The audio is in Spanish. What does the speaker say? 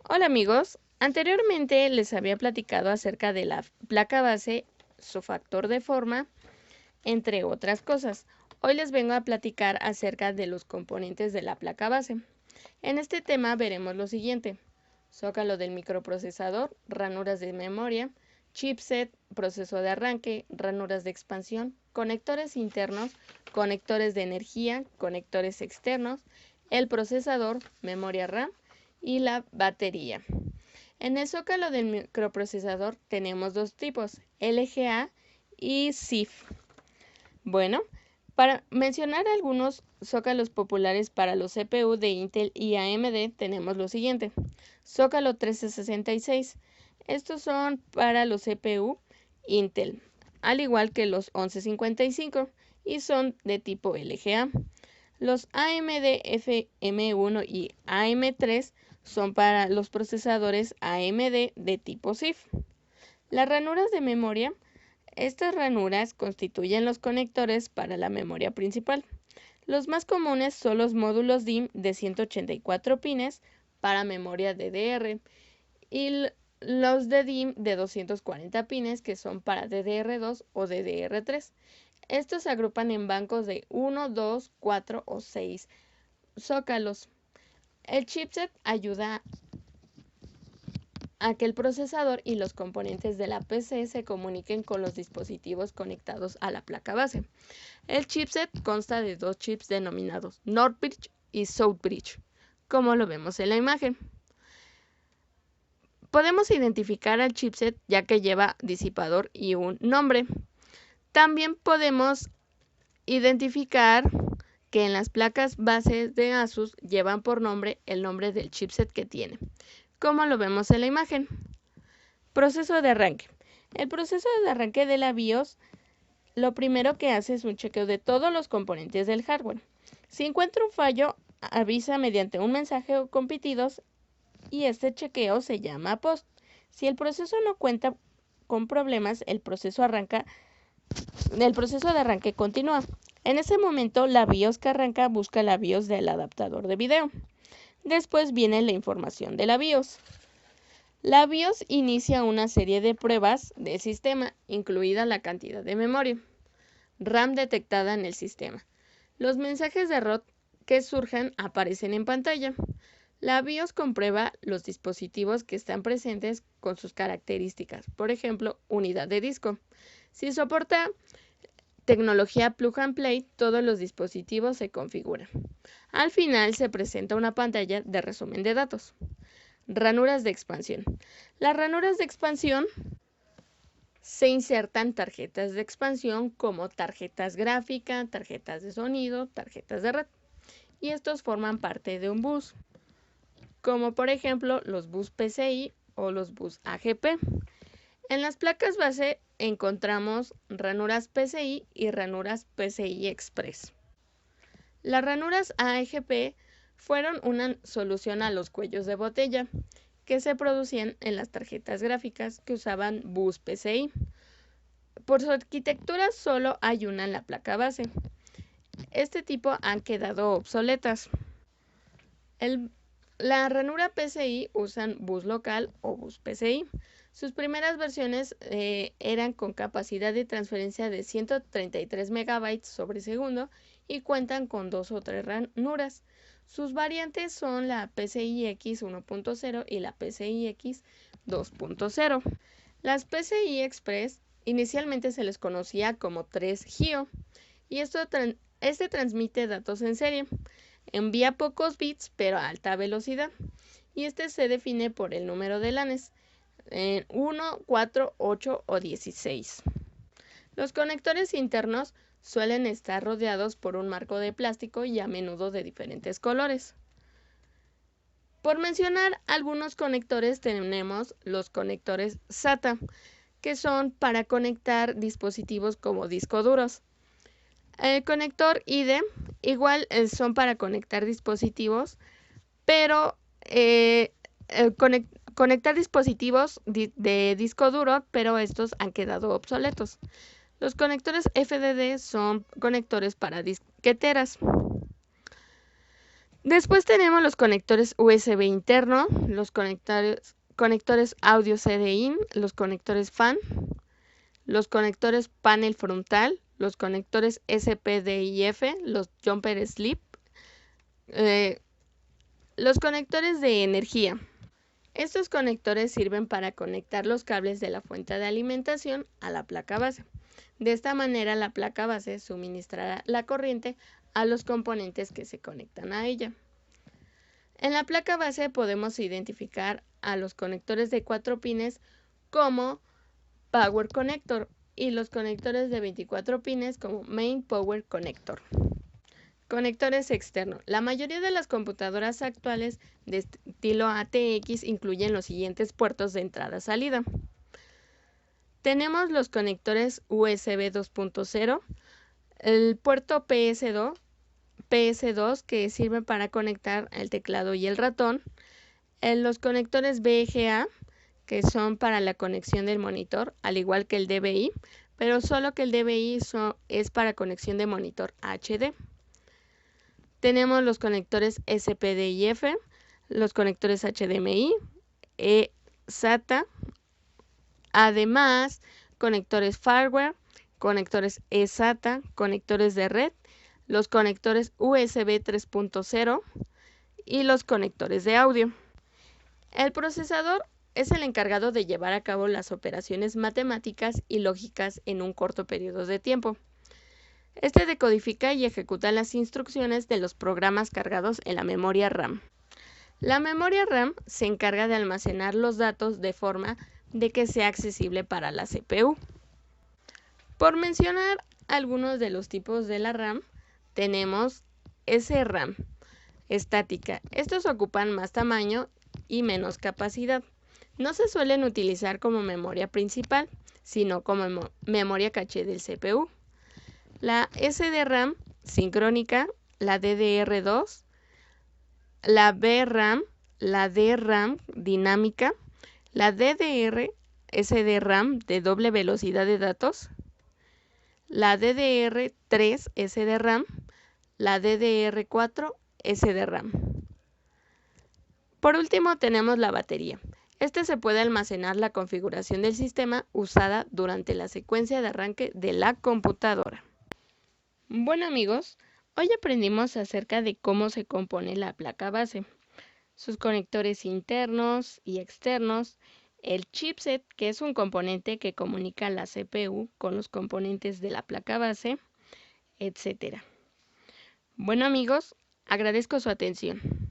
Hola amigos, anteriormente les había platicado acerca de la placa base, su factor de forma, entre otras cosas. Hoy les vengo a platicar acerca de los componentes de la placa base. En este tema veremos lo siguiente: zócalo del microprocesador, ranuras de memoria, chipset, proceso de arranque, ranuras de expansión, conectores internos, conectores de energía, conectores externos, el procesador, memoria RAM y la batería. En el zócalo del microprocesador tenemos dos tipos, LGA y SIF. Bueno, para mencionar algunos zócalos populares para los CPU de Intel y AMD tenemos lo siguiente: zócalo 1366. Estos son para los CPU Intel, al igual que los 1155, y son de tipo LGA. Los AMD FM1 y AM3 son para los procesadores AMD de tipo SIF. Las ranuras de memoria. Estas ranuras constituyen los conectores para la memoria principal. Los más comunes son los módulos DIMM de 184 pines para memoria DDR y los de DIMM de 240 pines que son para DDR2 o DDR3. Estos se agrupan en bancos de 1, 2, 4 o 6 zócalos. El chipset ayuda a que el procesador y los componentes de la PC se comuniquen con los dispositivos conectados a la placa base. El chipset consta de dos chips denominados North Bridge y South Bridge, como lo vemos en la imagen. Podemos identificar al chipset ya que lleva disipador y un nombre. También podemos identificar que en las placas bases de Asus llevan por nombre el nombre del chipset que tiene, como lo vemos en la imagen. Proceso de arranque. El proceso de arranque de la BIOS lo primero que hace es un chequeo de todos los componentes del hardware. Si encuentra un fallo, avisa mediante un mensaje con pitidos y este chequeo se llama post. Si el proceso no cuenta con problemas, el proceso de arranque continúa. En ese momento, la BIOS que arranca busca la BIOS del adaptador de video. Después viene la información de la BIOS. La BIOS inicia una serie de pruebas del sistema, incluida la cantidad de memoria RAM detectada en el sistema. Los mensajes de error que surjan aparecen en pantalla. La BIOS comprueba los dispositivos que están presentes con sus características, por ejemplo, unidad de disco. Si soporta tecnología plug and play, todos los dispositivos se configuran. Al final se presenta una pantalla de resumen de datos. Ranuras de expansión. Las ranuras de expansión se insertan tarjetas de expansión como tarjetas gráficas, tarjetas de sonido, tarjetas de red. Y estos forman parte de un bus, como por ejemplo los bus PCI o los bus AGP. En las placas base encontramos ranuras PCI y ranuras PCI Express. Las ranuras AGP fueron una solución a los cuellos de botella que se producían en las tarjetas gráficas que usaban bus PCI. Por su arquitectura solo hay una en la placa base. Este tipo han quedado obsoletas. La ranura PCI usan bus local o bus PCI. Sus primeras versiones eran con capacidad de transferencia de 133 MB sobre segundo y cuentan con 2 o 3 ranuras. Sus variantes son la PCI-X 1.0 y la PCI-X 2.0. Las PCI Express inicialmente se les conocía como 3GIO y este transmite datos en serie. Envía pocos bits pero a alta velocidad y este se define por el número de lanes, 1, 4, 8 o 16. Los conectores internos suelen estar rodeados por un marco de plástico y a menudo de diferentes colores. Por mencionar algunos conectores tenemos los conectores SATA, que son para conectar dispositivos como discos duros. El conector IDE igual son para conectar dispositivos, pero conectar dispositivos de disco duro, pero estos han quedado obsoletos. Los conectores FDD son conectores para disqueteras. Después tenemos los conectores USB interno, los conectores audio CD-in, los conectores fan, los conectores panel frontal, los conectores SPDIF, los jumper slip, los conectores de energía. Estos conectores sirven para conectar los cables de la fuente de alimentación a la placa base. De esta manera, la placa base suministrará la corriente a los componentes que se conectan a ella. En la placa base podemos identificar a los conectores de 4 pines como Power Connector y los conectores de 24 pines como Main Power Connector. Conectores externos. La mayoría de las computadoras actuales de estilo ATX incluyen los siguientes puertos de entrada-salida. Tenemos los conectores USB 2.0, el puerto PS2 que sirve para conectar el teclado y el ratón, los conectores VGA que son para la conexión del monitor, al igual que el DVI, pero solo que el DVI es para conexión de monitor HD. Tenemos los conectores SPDIF, los conectores HDMI, SATA, además conectores firmware, conectores eSATA, conectores de red, los conectores USB 3.0 y los conectores de audio. El procesador es el encargado de llevar a cabo las operaciones matemáticas y lógicas en un corto periodo de tiempo. Este decodifica y ejecuta las instrucciones de los programas cargados en la memoria RAM. La memoria RAM se encarga de almacenar los datos de forma de que sea accesible para la CPU. Por mencionar algunos de los tipos de la RAM, tenemos SRAM, estática. Estos ocupan más tamaño y menos capacidad. No se suelen utilizar como memoria principal, sino como memoria caché del CPU. La SDRAM sincrónica, la DDR2, la VRAM, la DRAM dinámica, la DDR-SDRAM de doble velocidad de datos, la DDR3 SDRAM, la DDR4 SDRAM. Por último tenemos la batería. Este se puede almacenar la configuración del sistema usada durante la secuencia de arranque de la computadora. Bueno amigos, hoy aprendimos acerca de cómo se compone la placa base, sus conectores internos y externos, el chipset, que es un componente que comunica la CPU con los componentes de la placa base, etc. Bueno amigos, agradezco su atención.